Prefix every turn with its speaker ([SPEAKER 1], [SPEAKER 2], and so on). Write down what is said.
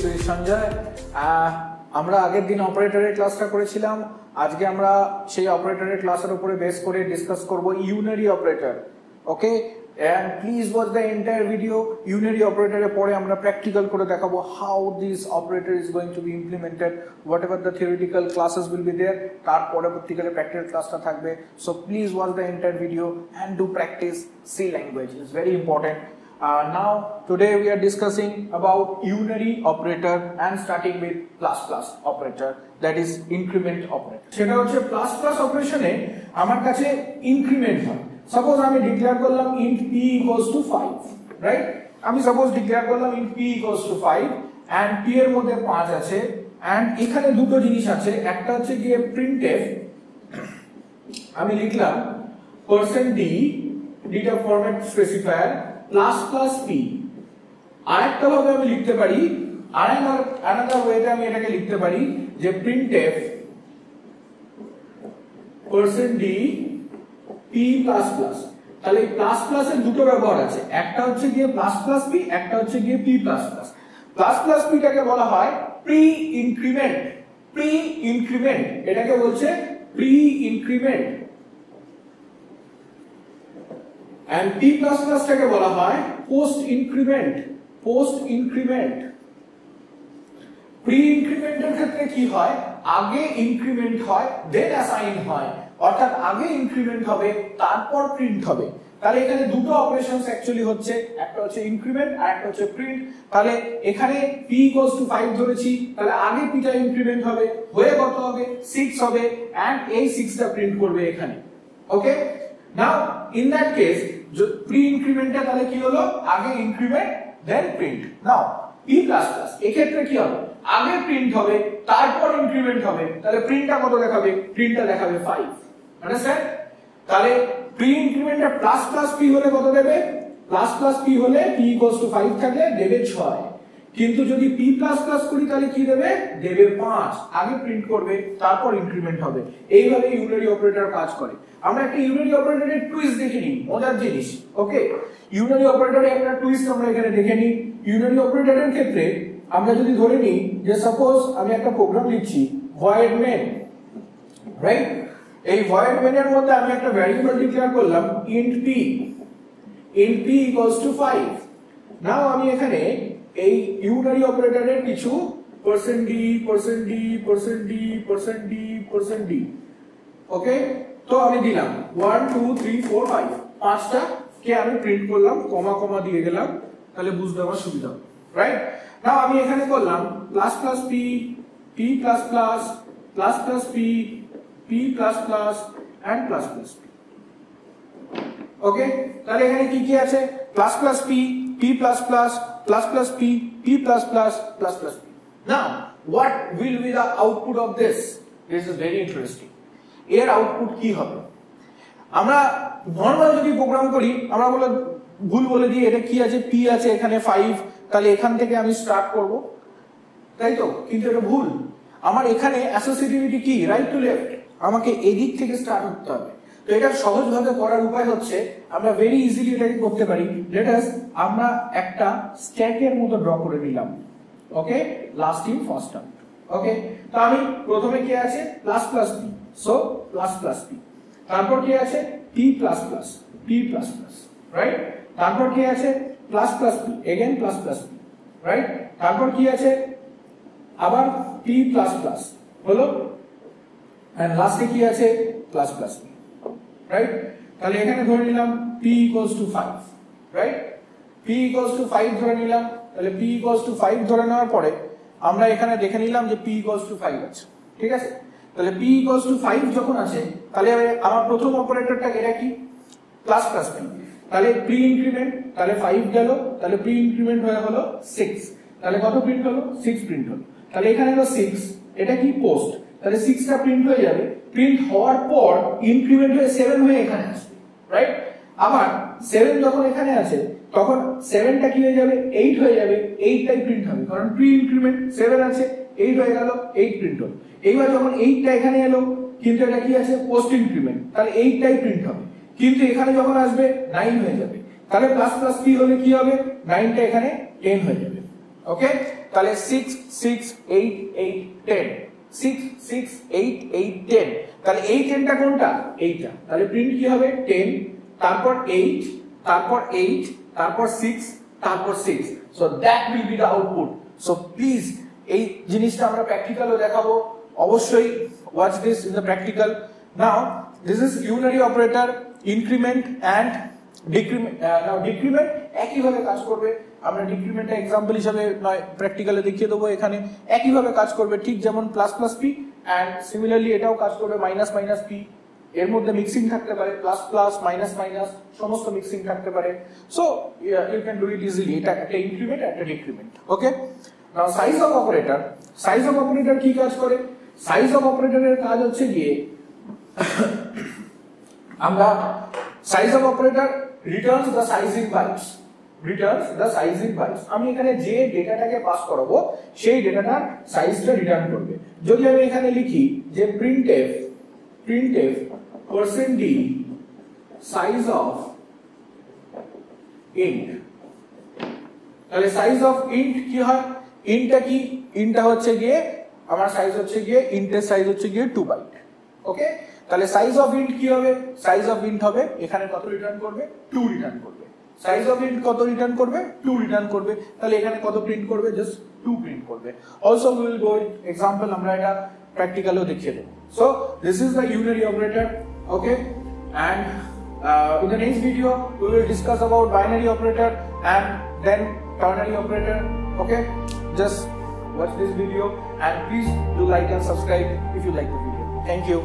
[SPEAKER 1] শ্রী সঞ্জয়। আমরা আগের দিন অপারেটরের ক্লাসটা করেছিলাম, আজকে আমরা সেই অপারেটরের ক্লাসের উপরে বেস করে ডিসকাস করব unary operator. Okay, and please watch the entire video. Unary operator পরে আমরা প্র্যাকটিক্যাল করে দেখাবো how this operator is going to be implemented, whatever the theoretical classes will be there, তার পরবর্তীকালে প্র্যাকটিক্যাল ক্লাসটা থাকবে। So please watch the entire video and do practice C language. It's very important. Now today we are discussing about unary operator and starting with plus plus operator, that is increment operator. সেটা হচ্ছে plus plus অপারেশনে আমার কাছে increment হয়। Suppose আমি declare করলাম int p equals to 5, right? আমি suppose declare করলাম int p equals to 5 and p এর মধ্যে 5 আছে and এখানে দুটো জিনিস আছে, একটা হচ্ছে গিয়ে printf, আমি লিখলাম %d data format specifier plus plus p। আরেকটা ভাবে আমি লিখতে পারি, আরেকটা ওয়েতে আমি এটাকে লিখতে পারি যে printf %d p plus plus. তাহলে এই প্লাস প্লাস এর দুটো ব্যবহার আছে, একটা হচ্ছে গিয়ে প্লাস প্লাস p, একটা হচ্ছে গিয়ে p plus plus. Plus plus p টাকে বলা হয় প্রি ইনক্রিমেন্ট, প্রি ইনক্রিমেন্ট, এটাকে বলছে pre increment. and p plus plus টাকে বলা হয় post increment, post increment. Pre ইনক্রিমেন্টের ক্ষেত্রে কি হয়, আগে ইনক্রিমেন্ট হয় দেন অ্যাসাইন হয়, অর্থাৎ আগে ইনক্রিমেন্ট হবে তারপর প্রিন্ট হবে। তাহলে এখানে দুটো অপারেশনস অ্যাকচুয়ালি হচ্ছে, একটা হচ্ছে ইনক্রিমেন্ট আর একটা হচ্ছে প্রিন্ট। তাহলে এখানে p equals to 5 ধরেছি, তাহলে আগে p টা ইনক্রিমেন্ট হবে, হয়ে কত হবে 6 হবে and এই 6 টা প্রিন্ট করবে এখানে। Okay, now in that case pre ইনক্রিমেন্টটা তাহলে কি হলো, আগে increment then print. Now p plus plus এক্ষেত্রে কি হবে, আগে প্রিন্ট হবে তারপর ইনক্রিমেন্ট হবে, তাহলে প্রিন্টটা কত দেখাবে, প্রিন্টটা দেখাবে 5। আন্ডারস্ট্যান্ড? তাহলে প্রি ইনক্রিমেন্টটা প্লাস প্লাস p হলে কত দেবে, প্লাস প্লাস p হলে p equals to 5 থাকলে দেবে 6, কিন্তু যদি p প্লাস প্লাস করি তাহলে কি দেবে, দেবে 5। আগে প্রিন্ট করবে তারপর ইনক্রিমেন্ট হবে। এইভাবে ইউনারি অপারেটর কাজ করে। আমরা একটা ইউনারি অপারেটরের টুইস্ট দেখে নিই, মজার জিনিস। ওকে, ইউনারি অপারেটরে একটা টুইস্ট আমরা এখানে দেখে নিই। ইউনারি অপারেটরের ক্ষেত্রে আমরা যদি ধরে নিই যে সাপোজ আমি একটা প্রোগ্রাম লিখছি void main, রাইট? এই void main এর মধ্যে আমি একটা ভ্যারিয়েবল ডিক্লেয়ার করলাম int p equals to 5। নাও আমি এখানে এই ইউনারি অপারেটরের কিছু %d ওকে, তো আমি দিলাম 1 2 3 4 5, পাঁচটা কে আমি প্রিন্ট করলাম, কমা কমা দিয়ে গেলাম, তাহলে বুঝতে আমার সুবিধা, রাইট? নাও আমি এখানে করলাম plus plus p, p plus plus, plus plus p, p plus plus and plus plus p। ওকে, তাহলে এখানে কি কি আছে, plus plus p, p plus plus, plus plus p, p plus plus, plus plus p। Now what will be the output of this? This is very interesting. এর output কি হবে? আমরা normal যদি প্রোগ্রাম করি আমরা ভুল বলে দিই এটা কি আছে, p আছে এখানে 5, তাহলে এখান থেকে আমি স্টার্ট করব, তাই তো? কিন্তু এটা ভুল। আমার এখানে অ্যাসোসিয়েটিভিটি কি, রাইট টু লেফট, আমাকে এদিক থেকে স্টার্ট করতে হবে। তো এটা সহজভাবে করার উপায় হচ্ছে আমরা ভেরি ইজিলি এটাকে করতে পারি। লেট আস আমরা একটা স্ট্যাকের মতো ড্র করে নিলাম। ওকে, লাস্ট ইন ফার্স্ট আউট। ওকে, তো আমি প্রথমে কি আছে plus plus p, so plus plus p, তারপর কি আছে p plus plus, p plus plus, right? তারপর কি আছে plus plus p, again plus plus p, right? তারপর কি আছে আবার p প্লাস প্লাস হলো, এন্ড লাস্টে কি আছে প্লাস প্লাস p, রাইট? তাহলে এখানে ধরে নিলাম p equals to 5, right? p equals to 5 ধরে নিলাম, তাহলে p equals to 5 ধরে নেওয়ার পরে আমরা এখানে দেখে নিলাম যে p equals to 5 আছে, ঠিক আছে? তাহলে p equals to 5 যখন আছে তাহলে আমার প্রথম অপারেটরটা এটা কি, প্লাস প্লাস p। তাহলে প্রি ইনক্রিমেন্ট, তাহলে 5 গেল, তাহলে প্রি ইনক্রিমেন্ট হয়ে হলো 6, তাহলে কত প্রিন্ট হলো, 6 প্রিন্ট হলো। তাহলে এখানে হলো 6, এটা কি পোস্ট, তাহলে 6 টা প্রিন্ট হয়ে যাবে, প্রিন্ট হওয়ার পর ইনক্রিমেন্ট হয়ে 7 হয়ে এখানে আসবে, রাইট? আবার 7 যখন এখানে আছে তখন 7 টা কি হয়ে যাবে, 8 হয়ে যাবে, 8 টাই প্রিন্ট হবে, কারণ প্রি ইনক্রিমেন্ট 7 আছে, 8 হয়ে গেল, 8 প্রিন্ট হলো। এইবার যখন 8 টা এখানে এলো, কিন্তু এটা কি আছে পোস্ট ইনক্রিমেন্ট, তাহলে 8 টাই প্রিন্ট হবে, কিন্তু এখানে যখন আসবে 9 হয়ে যাবে, তাহলে প্লাস প্লাস p হলে কি হবে, 9 টা এখানে 10 হয়ে যাবে। ওকে, তাহলে 6 6 8 8 10 6 6 8 8 10, তাহলে এই 10টা কোনটা? এইটা। তাহলে প্রিন্ট কি হবে? 10 তারপর 8 তারপর 8 তারপর 6 তারপর 6, so that will be the output. So please এই জিনিসটা আমরা প্র্যাকটিক্যালও দেখাবো, অবশ্যই watch this in the practical. Now this is unary operator, increment and decrement. Now decrement একই ভাবে কাজ করবে, আমরা ডিক্রিমেন্টটা एग्जांपल হিসেবে নয় প্র্যাকটিক্যালে দেখিয়ে দেবো। এখানে একই ভাবে কাজ করবে, ঠিক যেমন plus plus P, and similarly এটাও কাজ করবে মাইনাস মাইনাস পি। এর মধ্যে মিক্সিং থাকতে পারে, প্লাস প্লাস মাইনাস মাইনাস সমস্ত মিক্সিং থাকতে পারে। So you can do it easily. এটা একটা ইনক্রিমেন্ট একটা decrement. Okay, now size of operator. Size of operator কি কাজ করে? সাইজ অফ অপারেটরের কাজ হচ্ছে গিয়ে আমরা size of operator returns the size in bytes, returns the size in bytes. আমি এখানে যে ডেটাটাকে পাস করাবো সেই ডেটাটার সাইজটা রিটার্ন করবে। যদি আমি এখানে লিখি যে printf %d size of int, তাহলে সাইজ অফ int কি হয়? ইন্টটা কি? ইন্টটা হচ্ছে গিয়ে আমার সাইজ হচ্ছে গিয়ে, ইন্টের সাইজ হচ্ছে গিয়ে 2 বাইট। ওকে, তাহলে সাইজ অফ ইন্ট কি হবে? সাইজ অফ ইন্ট হবে এখানে কত রিটার্ন করবে? 2 রিটার্ন করবে। সাইজ অফ ইন্ট কত রিটার্ন করবে? 2 রিটার্ন করবে। তাহলে এখানে কত প্রিন্ট করবে? জাস্ট 2 প্রিন্ট করবে। Also we will go example, আমরা এটা প্র্যাকটিক্যালও দেখিয়ে দেব। So this is the unary operator. Okay, and in the next video we will discuss about binary operator and then ternary operator. Okay, just watch this video and please do like and subscribe if you like the video. Thank you.